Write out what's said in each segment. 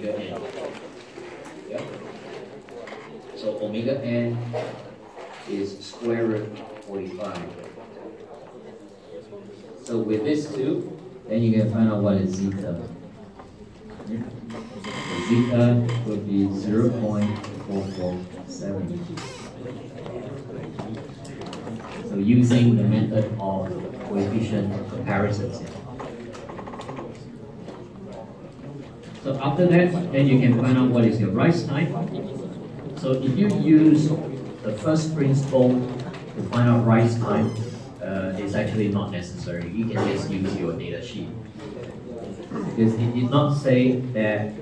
omega n. Yep. So omega n is square root 45. So with this two, then you can find out what is zeta. Zeta would be 0.447. So using the method of coefficient comparisons. So after that, then you can find out what is your rise time. So if you use the first principle to find out rise time, it's actually not necessary. You can just use your data sheet. Because it did not say that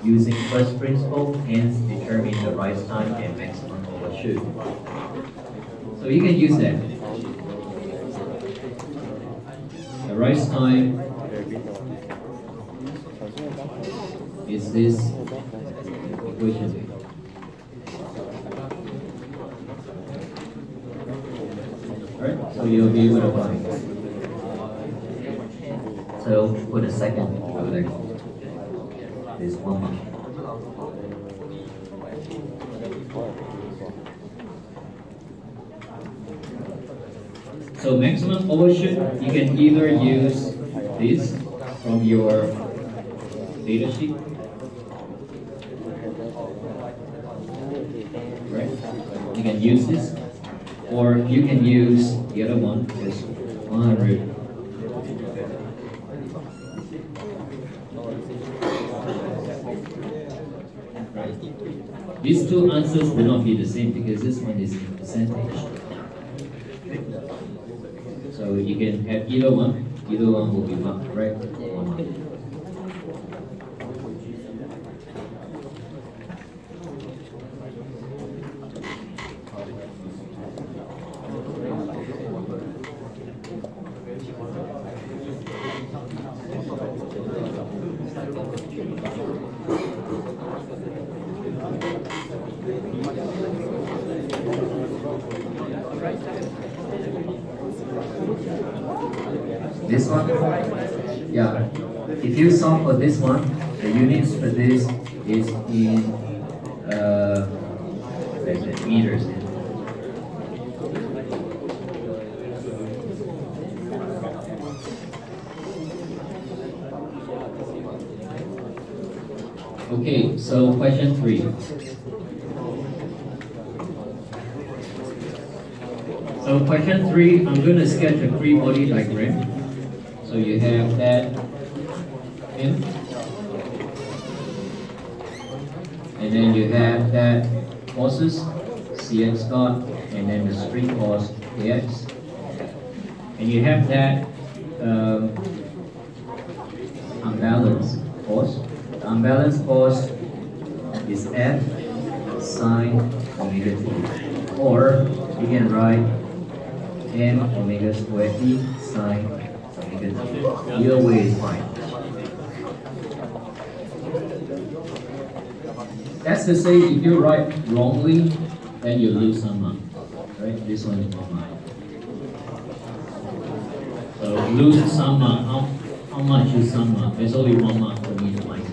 using first principle hence determine the rise time and maximum overshoot. So you can use that. The rise time is this equation. Alright, so you'll be able to find. So for the second product is 1 month. So maximum overshoot, you can either use this from your data sheet, right? You can use this, or you can use the other one, is 100. Right? These two answers will not be the same because this one is in percentage. So you can have either one will be marked, right? 1 month. This one, yeah. If you solve for this one, the units for this is in meters. Okay, so question 3. So question 3, I'm going to sketch a free body diagram. So you have that M, and then you have that forces, Cx dot, and then the spring force, Kx. And you have that unbalanced force. The unbalanced force is F sine omega t. Or you can write M omega squared E sine omega t. Either way is fine. That's to say, if you write wrongly, then you lose some mark. Right? This one is 1 mark. So lose some mark. How much is some mark? There's only 1 mark for me to minus.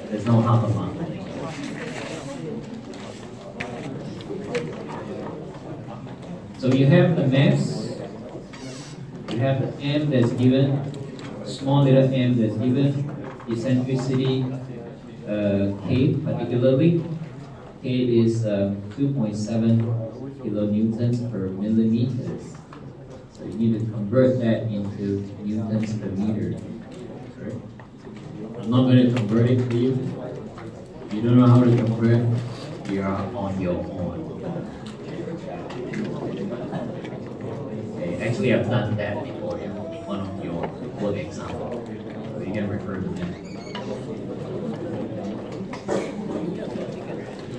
There's no half a mark. So you have the mass, you have the m that's given, small little m that's given, eccentricity k particularly. K is 2.7 kilonewtons per millimeters. So you need to convert that into newtons per meter. Right? I'm not going to convert it for you. If you don't know how to convert, you are on your own. Okay, actually, I've done that before in one of your work examples. So you can refer to that.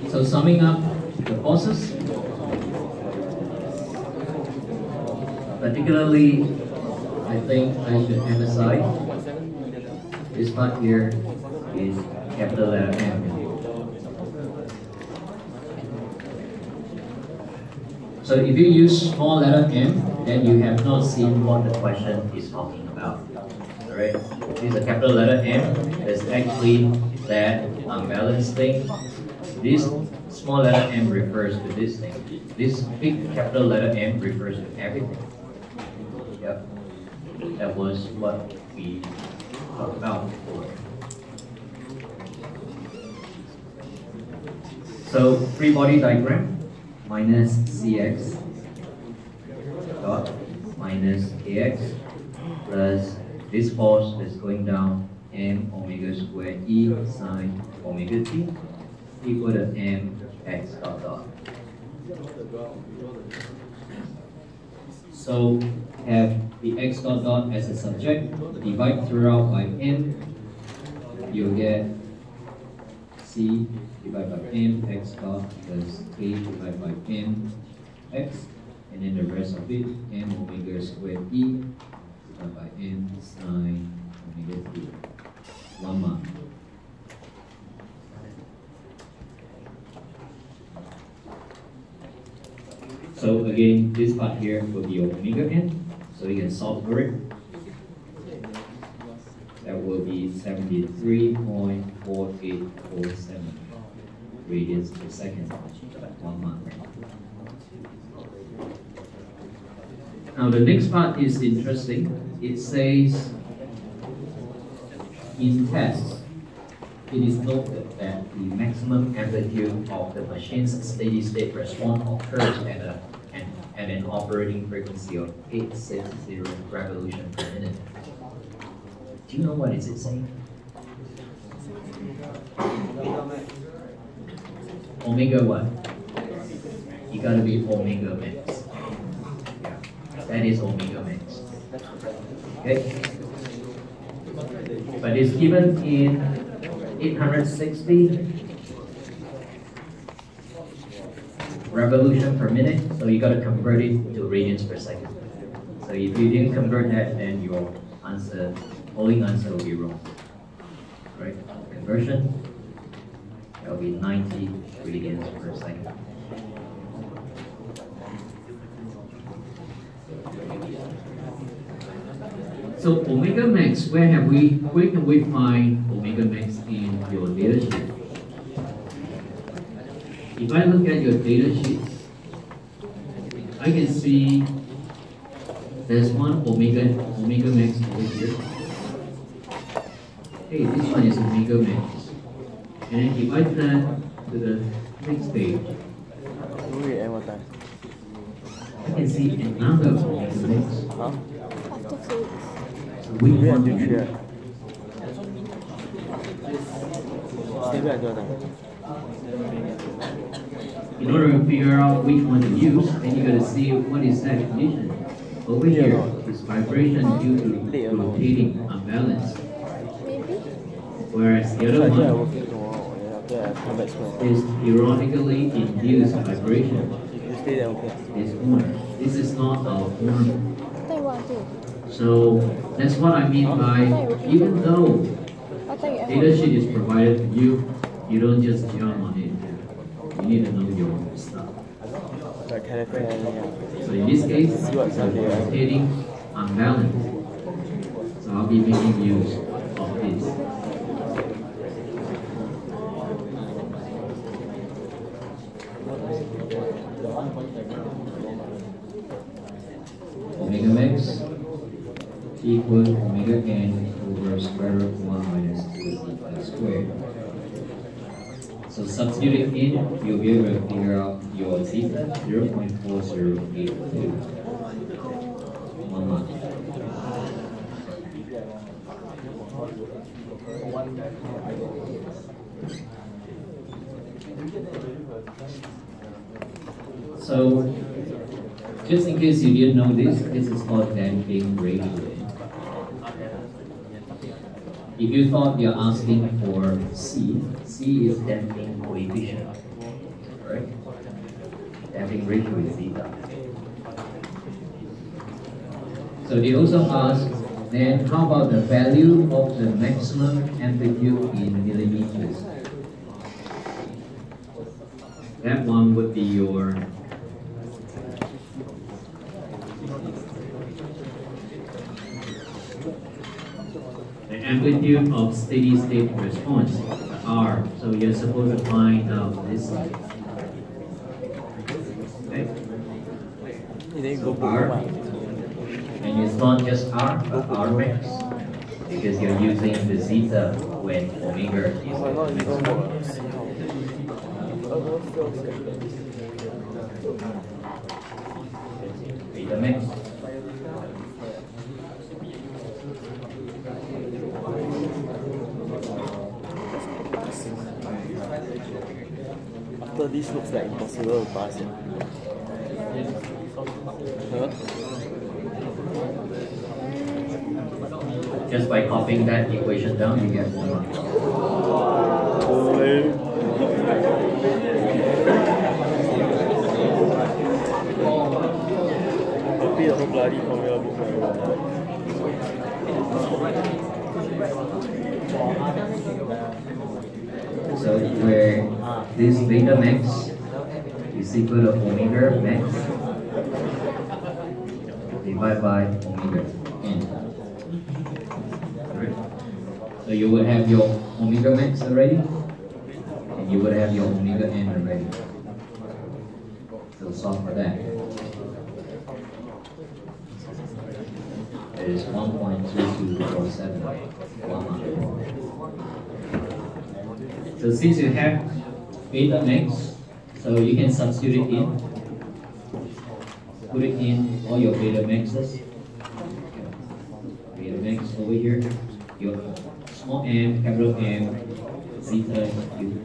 So summing up the forces, particularly, I think I should emphasize this part here is capital letter M. So if you use small letter m, then you have not seen what the question is talking about. Alright, this is a capital letter M. There's actually that unbalanced thing. This small letter m refers to this thing. This big capital letter M refers to everything. Yep. That was what we talked about before. So free body diagram, minus Cx dot minus Kx plus this force is going down m omega squared E sine omega t equal to m x dot dot. So have the x dot dot as a subject, divide throughout by m, you'll get c divided by m x dot plus k divided by m x, and then the rest of it m omega squared E divided by m sine omega t. 1 mark. So again, this part here will be your omega n, so you can solve for it. That will be 73.4847 radians per second, 1 mark. Now the next part is interesting. It says, in tests, it is noted that the maximum amplitude of the machine's steady state response occurs at an operating frequency of 860 revolutions per minute. Do you know what is it saying? Omega what? You gotta be omega max. Yeah, that is omega max. Okay? But it's given in 860 revolution per minute, so you got to convert it to radians per second. So if you didn't convert that, then your answer, polling answer will be wrong. Right? Conversion, that will be 90 radians per second. So omega max, where can we find omega max in your data sheet? If I look at your data sheet, I can see there's one omega max over here. Hey, this one is omega max. And if I turn to the next page, I can see another omega max. Which one to choose? In order to figure out which one to use, then you got to see what is that condition. Over here is vibration due to rotating unbalance. Whereas the other one is ironically induced vibration. This is not our form. So that's what I mean by, even though data sheet is provided to you, you don't just jump on it. You need to know your stuff. So in this case, it's a rotating unbalance. So I'll be making use of this. Omega max equal omega n over square root of 1 minus 2 squared. So substituting in, you'll be able to figure out your zeta, 0.4082. 1 mark. So, just in case you didn't know this is called damping ratio. If you thought you're asking for C is damping coefficient, right? Damping ratio is zeta. So they also ask, then how about the value of the maximum amplitude in millimeters? That one would be your amplitude of steady state response, the R. So you're supposed to find out this side. Okay? So R, and it's not just R, but R max, because you're using the zeta when omega is beta max. After this looks like impossible to pass it. Huh? Just by copying that equation down, you get 1 mark. Copy the whole bloody formula book. So where this beta max is equal to omega max divided by omega n. Right? So you would have your omega max already, and you would have your omega n already. So solve for that. It is 1.2247. So since you have beta max, so you can substitute it in. Put it in all your beta maxes. Beta max over here. Your small m, capital M, zeta,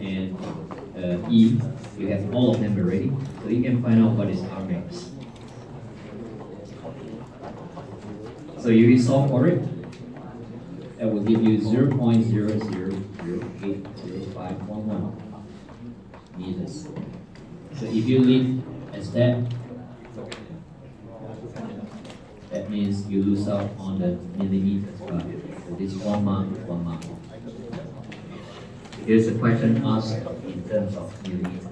and E. You have all of them already. So you can find out what is R max. So you will solve for it. That will give you 0.00080511 meters. So if you leave as that, that means you lose out on the millimeters part. So this 1 mark, 1 mark. Here's a question asked in terms of millimeters.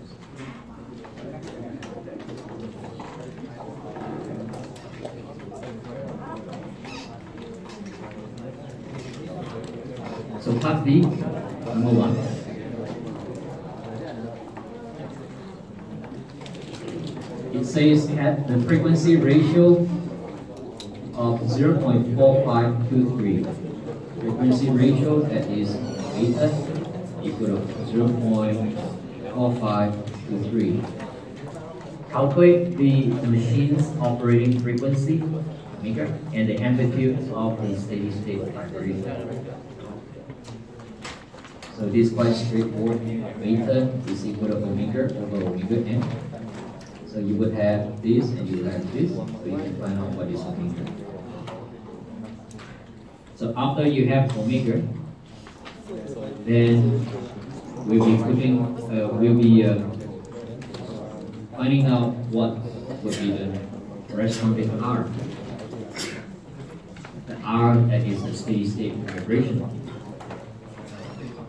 So part B, number 1. It says at the frequency ratio of 0.4523. Frequency ratio, that is beta, equal to 0.4523. Calculate the machine's operating frequency, omega, and the amplitude of the steady state vibration. So this is quite straightforward. Beta is equal to omega over omega n. So you would have this and you would have this. So you can find out what is omega. So after you have omega, then we'll be finding out what would be the corresponding R. The R that is the steady state vibration.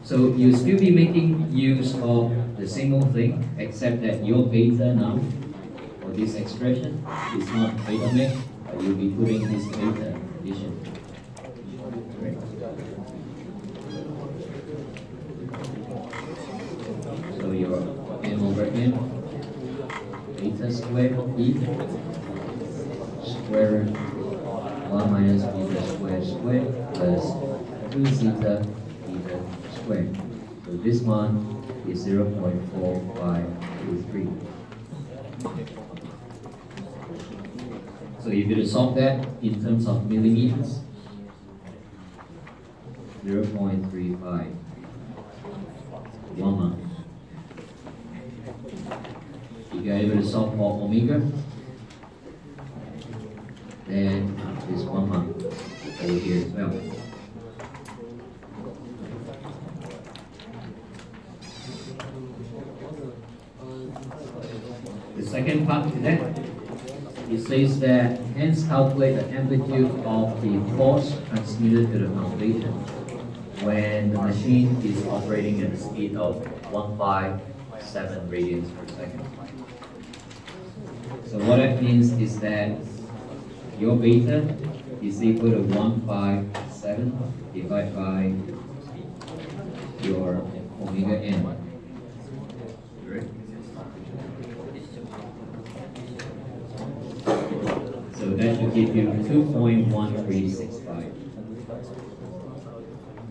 So you'll still be making use of the same old thing, except that your beta now, for this expression, is not beta max, but you'll be putting this beta addition. Right. So your m over n, beta squared e, square root 1 minus beta squared plus 2 zeta beta squared. So this one is 0.4523. So if you solve that in terms of millimeters, 0.35. 1 month. If you are able to solve for omega, then it's 1 month over here as well. The second part to that, it says that hence calculate the amplitude of the force transmitted to the foundation when the machine is operating at a speed of 157 radians per second. So what that means is that your beta is equal to 157 7 divided by your omega n. Right? So that should give you 2.1365.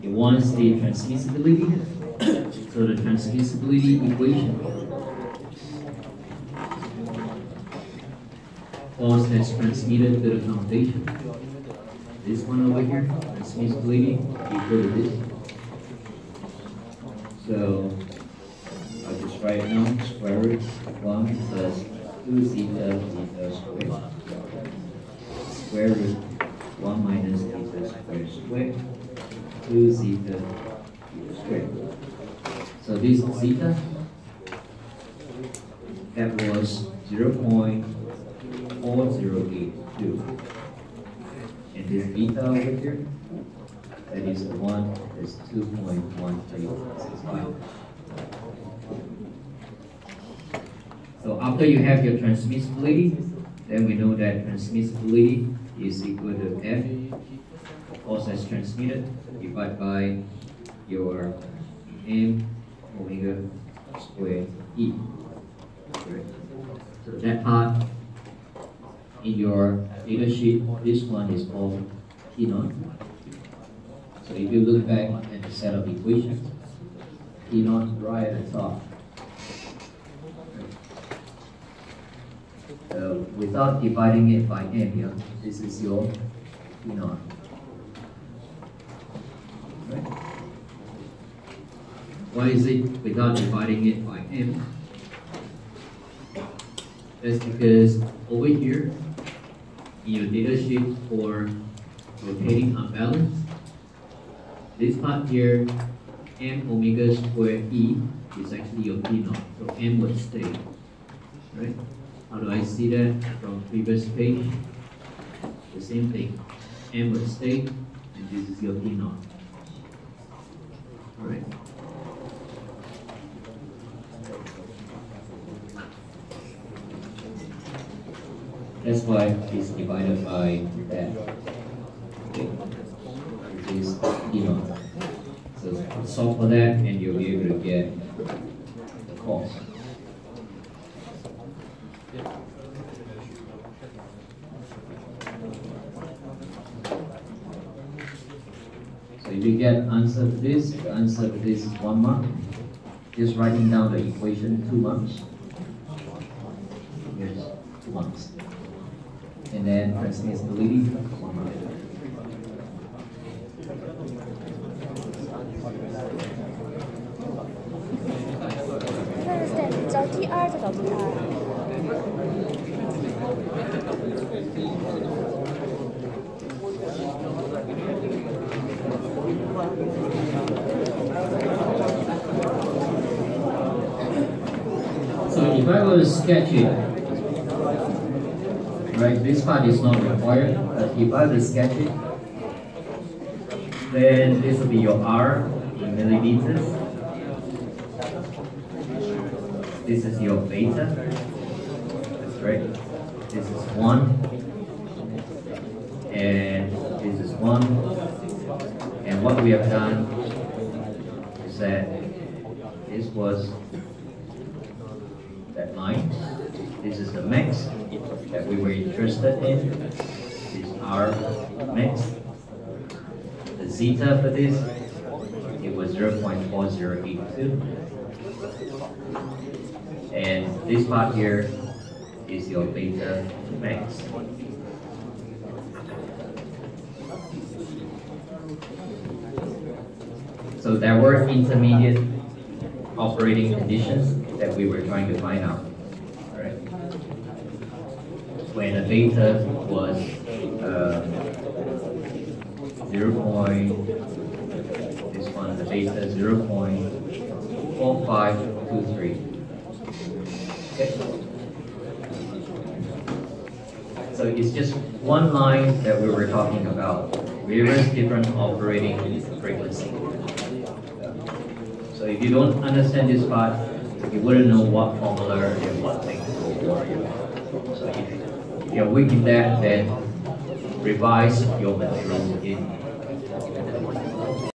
It wants the transmissibility. So the transmissibility equation, force that's transmitted to the foundation. This one over here, transmissibility equal to this. So I'll just write now square root 1 plus 2 zeta squared. Square root 1 minus theta squared, 2 zeta squared. So this zeta, that was 0.4082. And this beta over here, that is the one that's 2.1365. So after you have your transmissibility, then we know that transmissibility is equal to F, force as transmitted, divided by your m omega squared E. Right. So that part in your data sheet, this one is called T naught. So if you look back at the set of equations, T naught right at the top. Without dividing it by m here, this is your T naught. Right? Why is it without dividing it by m? That's because over here in your data sheet for rotating unbalanced, this part here, m omega squared E, is actually your T naught. So m would stay. Right? How do I see that from previous page? The same thing. M would stay, and this is your T naught. Alright. That's why it's divided by that. Okay. Which is T naught. So solve for that and you'll be able to get the cost. So if you get answer to this, the answer to this is 1 mark. Just writing down the equation, 2 marks. Here's 2 marks. And then transmissibility, 1 mark. understand， 找第二就找第二。 So if I were to sketch it, right, this part is not required, but if I were to sketch it, then this will be your R in millimeters. This is your beta, that's right. This is 1, and this is 1. And what we have done is that this was that line. This is the max that we were interested in. This is our max. The zeta for this, it was 0.4082. And this part here is your beta max. So there were intermediate operating conditions that we were trying to find out. Right? When the beta was 0. The beta 0.4523. Okay. So it's just one line that we were talking about, various different operating frequencies. So if you don't understand this part, you wouldn't know what formula and what thing to go for. So if you're weak in that, then revise your materials in